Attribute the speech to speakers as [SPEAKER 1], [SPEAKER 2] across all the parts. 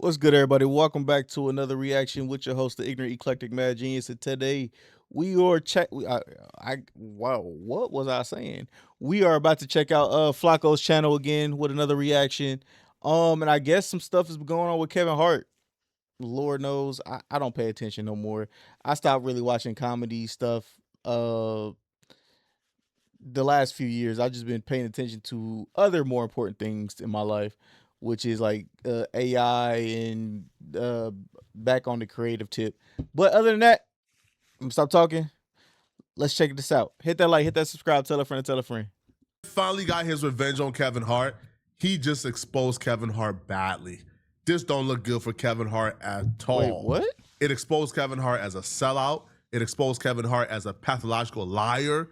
[SPEAKER 1] What's good, everybody? Welcome back to another reaction with your host, the ignorant eclectic mad genius. And today we are check. Wow, what was I saying? We are about to check out Flacco's channel again with another reaction. And I guess some stuff is going on with Kevin Hart. Lord knows, I don't pay attention no more. I stopped really watching comedy stuff. The last few years, I've just been paying attention to other more important things in my life, which is like AI and back on the creative tip. But other than that, I'm gonna stop talking. Let's check this out. Hit that like, hit that subscribe, tell a friend, tell a friend.
[SPEAKER 2] Finally got his revenge on Kevin Hart. He just exposed Kevin Hart badly. This don't look good for Kevin Hart at all.
[SPEAKER 1] Wait, what?
[SPEAKER 2] It exposed Kevin Hart as a sellout. It exposed Kevin Hart as a pathological liar.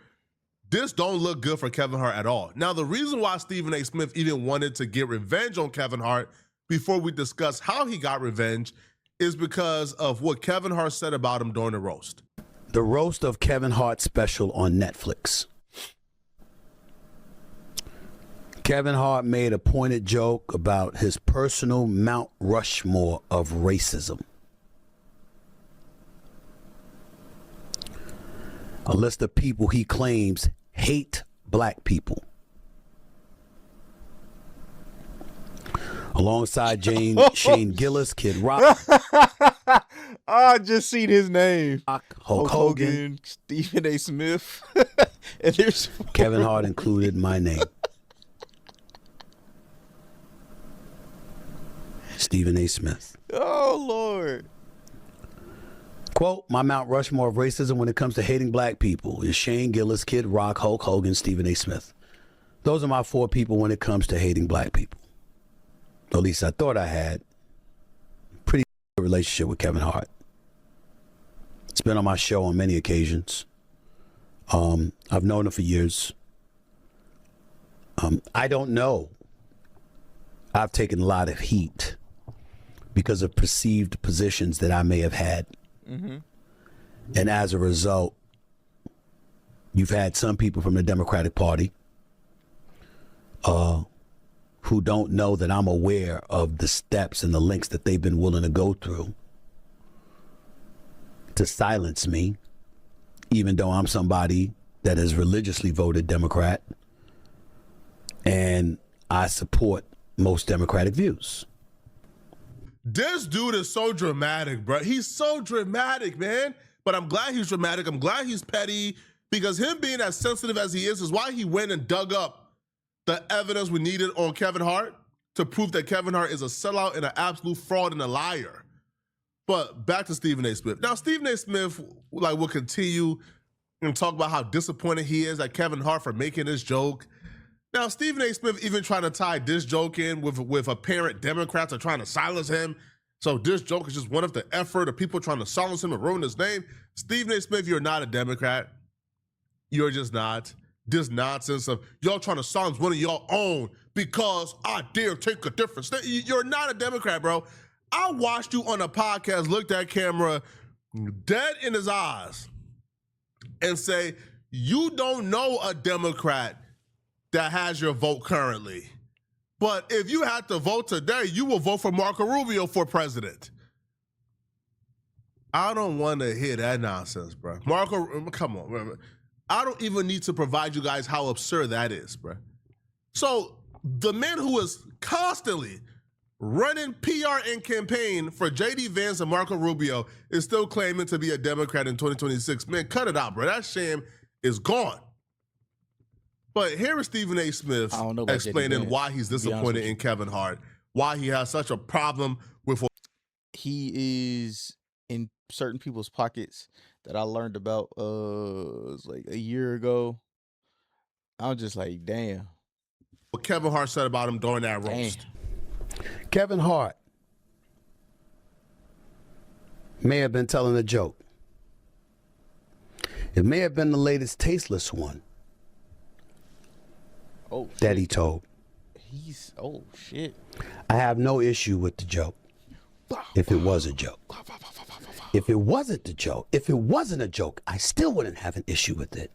[SPEAKER 2] This don't look good for Kevin Hart at all. Now, the reason why Stephen A. Smith even wanted to get revenge on Kevin Hart before we discuss how he got revenge is because of what Kevin Hart said about him during the roast.
[SPEAKER 3] The roast of Kevin Hart special on Netflix. Kevin Hart made a pointed joke about his personal Mount Rushmore of racism. A list of people he claims hate black people. Alongside Shane Gillis, Kid Rock.
[SPEAKER 1] I just seen his name.
[SPEAKER 3] Hulk Hogan,
[SPEAKER 1] Stephen A. Smith. And there's
[SPEAKER 3] Kevin Hart included my name. Stephen A. Smith.
[SPEAKER 1] Oh, Lord.
[SPEAKER 3] Quote, my Mount Rushmore of racism when it comes to hating black people is Shane Gillis, Kid Rock, Hulk Hogan, Stephen A. Smith. Those are my four people when it comes to hating black people. At least I thought I had a pretty good relationship with Kevin Hart. It's been on my show on many occasions. I've known him for years. I don't know. I've taken a lot of heat because of perceived positions that I may have had. Mm-hmm. And as a result, you've had some people from the Democratic Party who don't know that I'm aware of the steps and the links that they've been willing to go through to silence me, even though I'm somebody that has religiously voted Democrat and I support most Democratic views.
[SPEAKER 2] This dude is so dramatic, bro. He's so dramatic, man. But I'm glad he's dramatic. I'm glad he's petty, because him being as sensitive as he is why he went and dug up the evidence we needed on Kevin Hart to prove that Kevin Hart is a sellout and an absolute fraud and a liar. But back to Stephen A. Smith. Now, Stephen A. Smith will continue and talk about how disappointed he is at Kevin Hart for making this joke. Now, Stephen A. Smith even trying to tie this joke in with apparent Democrats are trying to silence him. So this joke is just one of the effort of people trying to silence him and ruin his name. Stephen A. Smith, you're not a Democrat. You're just not. This nonsense of y'all trying to silence one of y'all own because I dare take a different stand. You're not a Democrat, bro. I watched you on a podcast, looked at camera dead in his eyes and say, you don't know a Democrat that has your vote currently. But if you had to vote today, you will vote for Marco Rubio for president. I don't want to hear that nonsense, bro. Marco, come on. I don't even need to provide you guys how absurd that is, bro. So the man who is constantly running PR and campaign for J.D. Vance and Marco Rubio is still claiming to be a Democrat in 2026. Man, cut it out, bro. That shame is gone. But here is Stephen A. Smith explaining why he's disappointed in Kevin Hart, why he has such a problem with what
[SPEAKER 1] he is in certain people's pockets that I learned about it was like a year ago. I was just like, damn.
[SPEAKER 2] What Kevin Hart said about him during that roast.
[SPEAKER 3] Kevin Hart may have been telling a joke. It may have been the latest tasteless one.
[SPEAKER 1] Oh,
[SPEAKER 3] that he told.
[SPEAKER 1] Oh shit.
[SPEAKER 3] I have no issue with the joke. If it was a joke. If it wasn't a joke, I still wouldn't have an issue with it.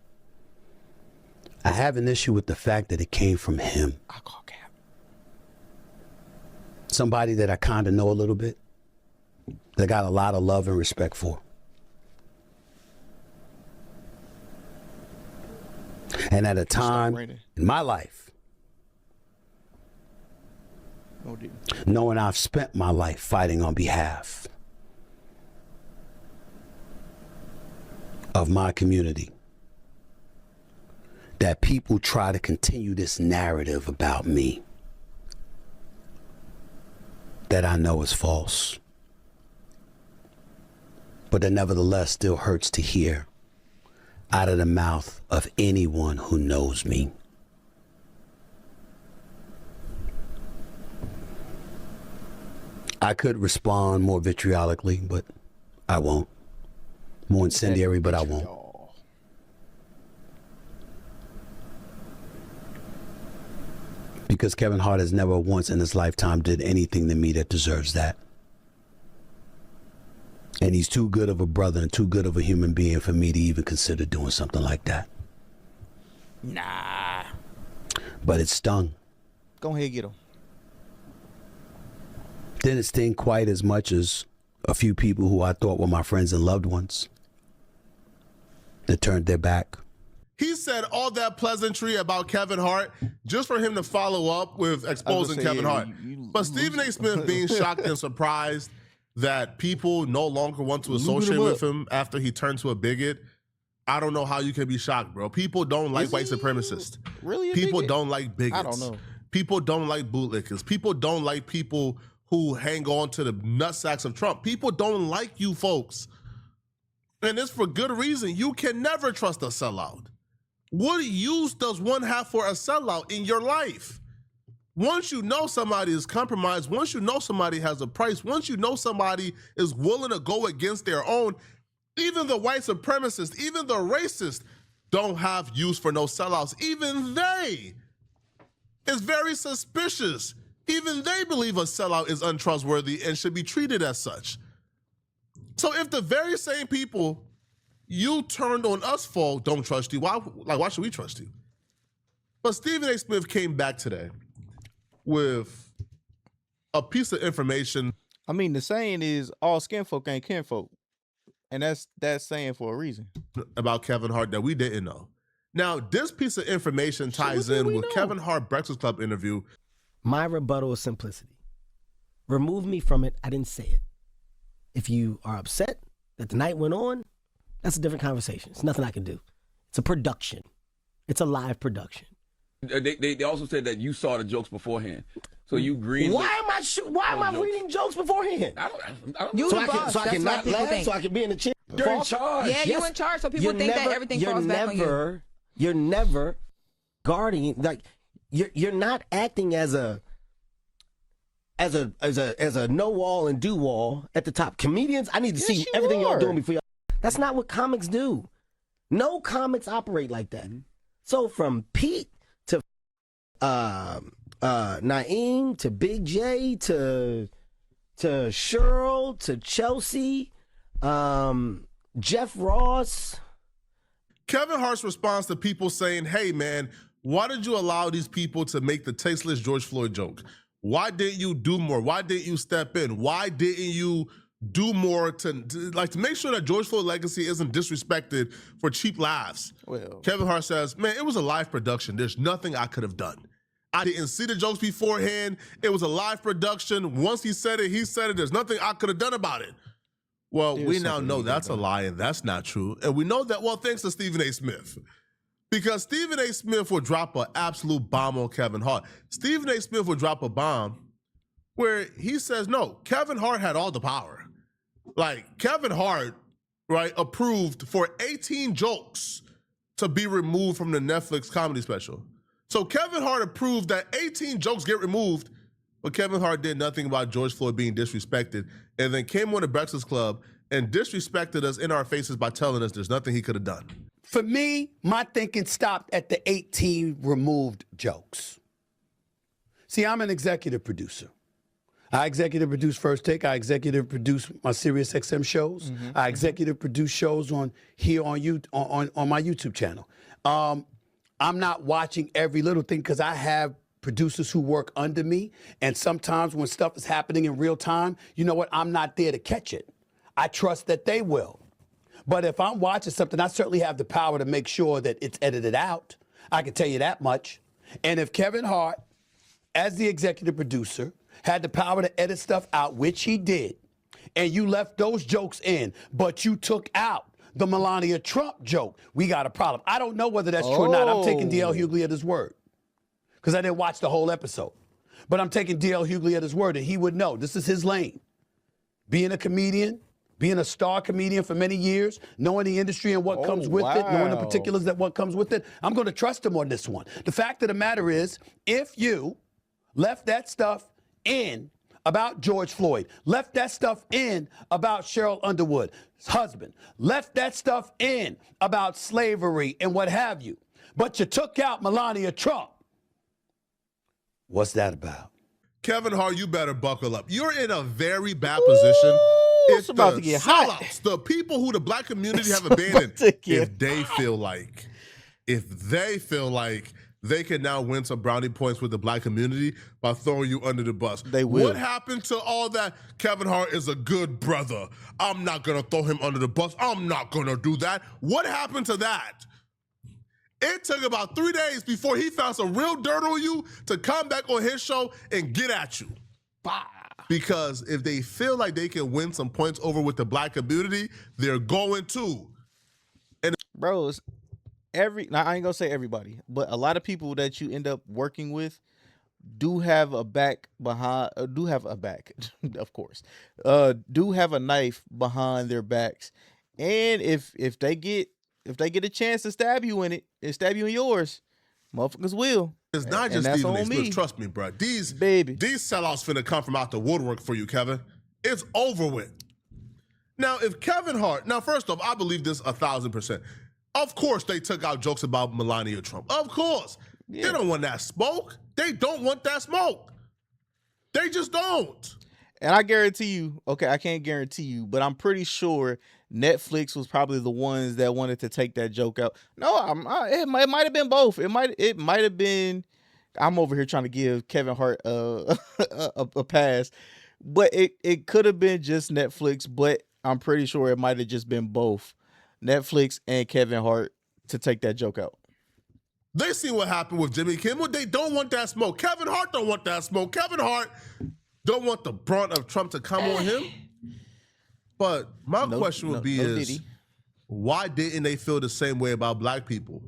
[SPEAKER 3] I have an issue with the fact that it came from him.
[SPEAKER 1] I call cap.
[SPEAKER 3] somebody that I kind of know a little bit, that I got a lot of love and respect for. And at a time in my life, knowing I've spent my life fighting on behalf of my community, that people try to continue this narrative about me that I know is false, but that nevertheless still hurts to hear out of the mouth of anyone who knows me. I could respond more vitriolically, but I won't. More incendiary, but I won't. Because Kevin Hart has never once in his lifetime did anything to me that deserves that. And he's too good of a brother and too good of a human being for me to even consider doing something like that.
[SPEAKER 1] Nah.
[SPEAKER 3] But it stung.
[SPEAKER 1] Go ahead, get him.
[SPEAKER 3] Didn't sting quite as much as a few people who I thought were my friends and loved ones that turned their back.
[SPEAKER 2] He said all that pleasantry about Kevin Hart just for him to follow up with exposing Kevin Hart. But Stephen A. Smith being shocked and surprised that people no longer want to associate with him after he turned to a bigot. I don't know how you can be shocked, bro. People don't like white supremacists.
[SPEAKER 1] Really?
[SPEAKER 2] People don't like bigots.
[SPEAKER 1] I don't know.
[SPEAKER 2] People don't like bootlickers. People don't like people who hang on to the nutsacks of Trump. People don't like you folks. And it's for good reason. You can never trust a sellout. What use does one have for a sellout in your life? Once you know somebody is compromised, once you know somebody has a price, once you know somebody is willing to go against their own, even the white supremacists, even the racists don't have use for no sellouts. Even they is very suspicious. Even they believe a sellout is untrustworthy and should be treated as such. So if the very same people you turned on us for don't trust you, why should we trust you? But Stephen A. Smith came back today with a piece of information.
[SPEAKER 1] I mean, the saying is all skin folk ain't kinfolk. And that's saying for a reason.
[SPEAKER 2] About Kevin Hart that we didn't know. Now, this piece of information ties in with Kevin Hart Breakfast Club interview.
[SPEAKER 4] My rebuttal is simplicity. Remove me from it. I didn't say it. If you are upset that the night went on, that's a different conversation. It's nothing I can do. It's a production. It's a live production.
[SPEAKER 5] They also said that you saw the jokes beforehand, so you agreed.
[SPEAKER 4] Why am I reading jokes beforehand?
[SPEAKER 5] I don't
[SPEAKER 4] So I can not laugh. So I can be in the chair.
[SPEAKER 5] You're in charge.
[SPEAKER 6] Yeah, you in charge. So people think that everything falls back on you.
[SPEAKER 4] You're never guarding. Like you're not acting as a know all and do all at the top. Comedians, I need to see everything y'all doing before y'all. That's not what comics do. No comics operate like that. So from Pete to Naeem to Big J to Cheryl to Chelsea, Jeff Ross.
[SPEAKER 2] Kevin Hart's response to people saying, hey man, why did you allow these people to make the tasteless George Floyd joke? Why didn't you do more? Why didn't you step in? Why didn't you do more to make sure that George Floyd legacy isn't disrespected for cheap laughs? Well, Kevin Hart says, man, it was a live production. There's nothing I could have done. I didn't see the jokes beforehand. It was a live production. Once he said it, he said it. There's nothing I could have done about it. Well, we now know that's a lie and that's not true. And we know that, well, thanks to Stephen A. Smith. Because Stephen A. Smith will drop an absolute bomb on Kevin Hart. Stephen A. Smith will drop a bomb where he says, no, Kevin Hart had all the power. Like, Kevin Hart, right, approved for 18 jokes to be removed from the Netflix comedy special. So Kevin Hart approved that 18 jokes get removed, but Kevin Hart did nothing about George Floyd being disrespected, and then came on the Breakfast Club and disrespected us in our faces by telling us there's nothing he could have done.
[SPEAKER 3] For me, my thinking stopped at the 18 removed jokes. See, I'm an executive producer. I executive produce First Take. I executive produce my Sirius XM shows. I executive produce shows on my YouTube channel. I'm not watching every little thing because I have producers who work under me, and sometimes when stuff is happening in real time, you know what? I'm not there to catch it. I trust that they will. But if I'm watching something, I certainly have the power to make sure that it's edited out. I can tell you that much. And if Kevin Hart, as the executive producer, had the power to edit stuff out, which he did, and you left those jokes in, but you took out the Melania Trump joke, we got a problem. I don't know whether that's true or not. I'm taking D.L. Hughley at his word because I didn't watch the whole episode. But I'm taking D.L. Hughley at his word, and he would know. This is his lane. Being a comedian, being a star comedian for many years, knowing the industry and what comes with it, knowing the particulars that what comes with it, I'm going to trust him on this one. The fact of the matter is, if you left that stuff in about George Floyd, left that stuff in about Cheryl Underwood's husband, left that stuff in about slavery and what have you, but you took out Melania Trump, what's that about?
[SPEAKER 2] Kevin Hart, you better buckle up. You're in a very bad position.
[SPEAKER 1] It's about to get hot.
[SPEAKER 2] The people who the black community have abandoned, if they feel like they can now win some brownie points with the black community by throwing you under the bus.
[SPEAKER 1] They will.
[SPEAKER 2] What happened to all that? Kevin Hart is a good brother. I'm not going to throw him under the bus. I'm not going to do that. What happened to that? It took about 3 days before he found some real dirt on you to come back on his show and get at you. Bah. Because if they feel like they can win some points over with the black community, they're going to. And
[SPEAKER 1] bro, now I ain't gonna say everybody, but a lot of people that you end up working with do have a back behind, of course, do have a knife behind their backs, and if they get a chance to stab you in it and stab you in yours, motherfuckers will.
[SPEAKER 2] It's not just Stephen A. Smith. Trust me, bro. These sellouts finna come from out the woodwork for you, Kevin. It's over with. Now, if Kevin Hart, first off, I believe this 1,000%. Of course, they took out jokes about Melania Trump. Of course. Yeah. They don't want that smoke. They don't want that smoke. They just don't.
[SPEAKER 1] And I guarantee you, okay, I can't guarantee you, but I'm pretty sure Netflix was probably the ones that wanted to take that joke out. No, it might have been both. It might have been. I'm over here trying to give Kevin Hart a pass, but it could have been just Netflix. But I'm pretty sure it might have just been both Netflix and Kevin Hart to take that joke out.
[SPEAKER 2] They see what happened with Jimmy Kimmel. They don't want that smoke. Kevin Hart don't want that smoke. Kevin Hart don't want the brunt of Trump to come on him. But my question would be why didn't they feel the same way about black people?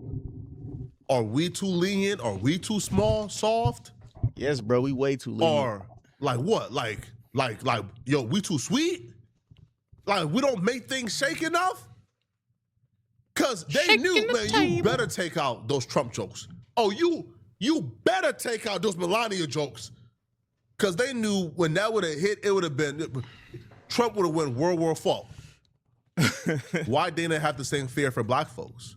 [SPEAKER 2] Are we too lenient? Are we too small, soft?
[SPEAKER 1] Yes, bro, we way too lenient.
[SPEAKER 2] Or like what? Like, yo, we too sweet? Like we don't make things shake enough? Cause they knew, man, you better take out those Trump jokes. Oh, you better take out those Melania jokes. Cause they knew when that would have hit, it would have been, Trump would have won World War IV. Why didn't they have the same fear for black folks?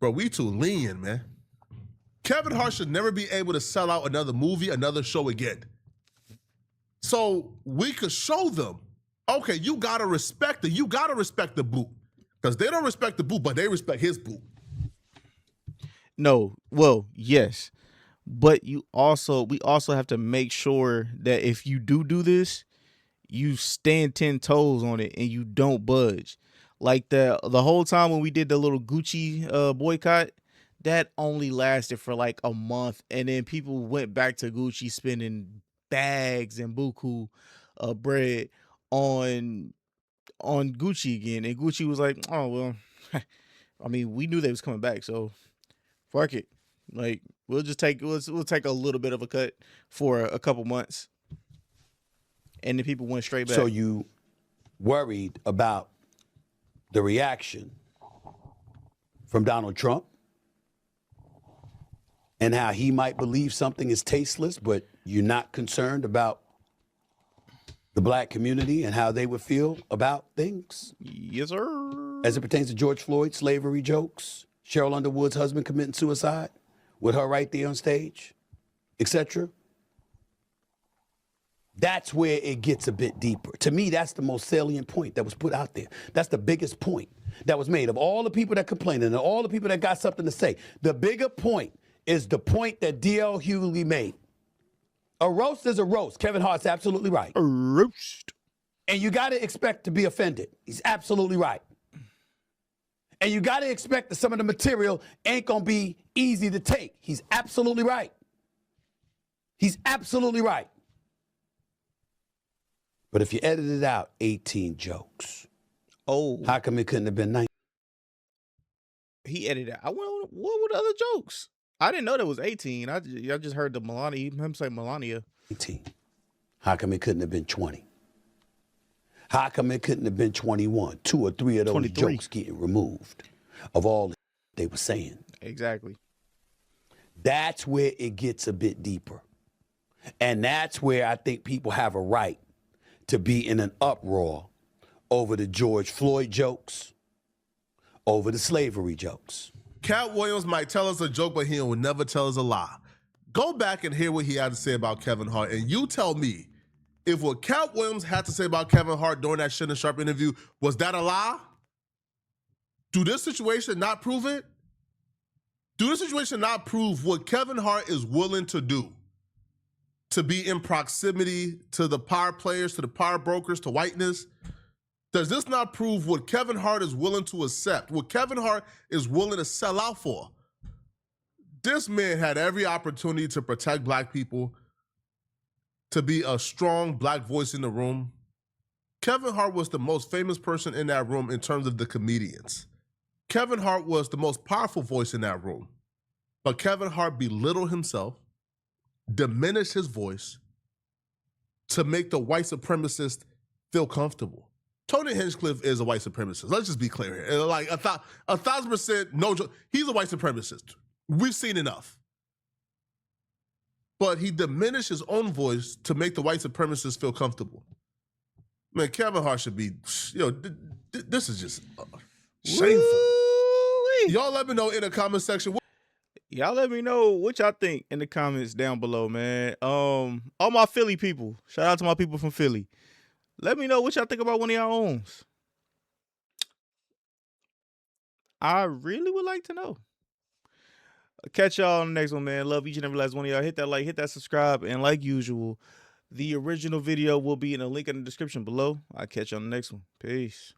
[SPEAKER 2] Bro, we too lenient, man. Kevin Hart should never be able to sell out another movie, another show again. So we could show them, okay, you gotta respect it. You gotta respect the boot. Because they don't respect the boot, but they respect his boot.
[SPEAKER 1] No, well, yes. But we also have to make sure that if you do this, you stand 10 toes on it and you don't budge. Like the whole time when we did the little Gucci boycott, that only lasted for like a month, and then people went back to Gucci spending bags and buku bread on Gucci again, and Gucci was like, oh well, I mean, we knew they was coming back, so fuck it. Like we'll take a little bit of a cut for a couple months, and then people went straight back.
[SPEAKER 3] So you worried about the reaction from Donald Trump and how he might believe something is tasteless, but you're not concerned about the black community and how they would feel about things?
[SPEAKER 1] Yes, sir.
[SPEAKER 3] As it pertains to George Floyd, slavery jokes, Cheryl Underwood's husband committing suicide with her right there on stage, etc. That's where it gets a bit deeper. To me, that's the most salient point that was put out there. That's the biggest point that was made. Of all the people that complained and all the people that got something to say, the bigger point is the point that D.L. Hughley made. A roast is a roast. Kevin Hart's absolutely right.
[SPEAKER 1] A roast.
[SPEAKER 3] And you got to expect to be offended. He's absolutely right. And you got to expect that some of the material ain't going to be easy to take. He's absolutely right. He's absolutely right. But if you edited out 18 jokes, how come it couldn't have been 19?
[SPEAKER 1] He edited out. What were the other jokes? I didn't know there was 18. I just heard him say Melania.
[SPEAKER 3] 18. How come it couldn't have been 20? How come it couldn't have been 21? 2 or 3 of those
[SPEAKER 1] 23
[SPEAKER 3] jokes getting removed of all the they were saying.
[SPEAKER 1] Exactly.
[SPEAKER 3] That's where it gets a bit deeper. And that's where I think people have a right to be in an uproar over the George Floyd jokes, over the slavery jokes.
[SPEAKER 2] Cat Williams might tell us a joke, but he will never tell us a lie. Go back and hear what he had to say about Kevin Hart, and you tell me if what Cat Williams had to say about Kevin Hart during that Shannon Sharp interview, was that a lie? Do this situation not prove it? Do this situation not prove what Kevin Hart is willing to do to be in proximity to the power players, to the power brokers, to whiteness? Does this not prove what Kevin Hart is willing to accept, what Kevin Hart is willing to sell out for? This man had every opportunity to protect black people, to be a strong black voice in the room. Kevin Hart was the most famous person in that room in terms of the comedians. Kevin Hart was the most powerful voice in that room. But Kevin Hart belittled himself, diminished his voice to make the white supremacist feel comfortable. Tony Hinchcliffe is a white supremacist. Let's just be clear here. Like 1,000%, no joke. He's a white supremacist. We've seen enough. But he diminished his own voice to make the white supremacists feel comfortable. Man, Kevin Hart should be, this is just shameful.
[SPEAKER 1] Woo-wee.
[SPEAKER 2] Y'all let me know in the comment section.
[SPEAKER 1] Y'all let me know what y'all think in the comments down below, man. All my Philly people, shout out to my people from Philly. Let me know what y'all think about one of y'all owns. I really would like to know. I'll catch y'all on the next one, man. Love each and every last one of y'all. Hit that like, hit that subscribe, and like usual, the original video will be in the link in the description below. I'll catch you on the next one. Peace.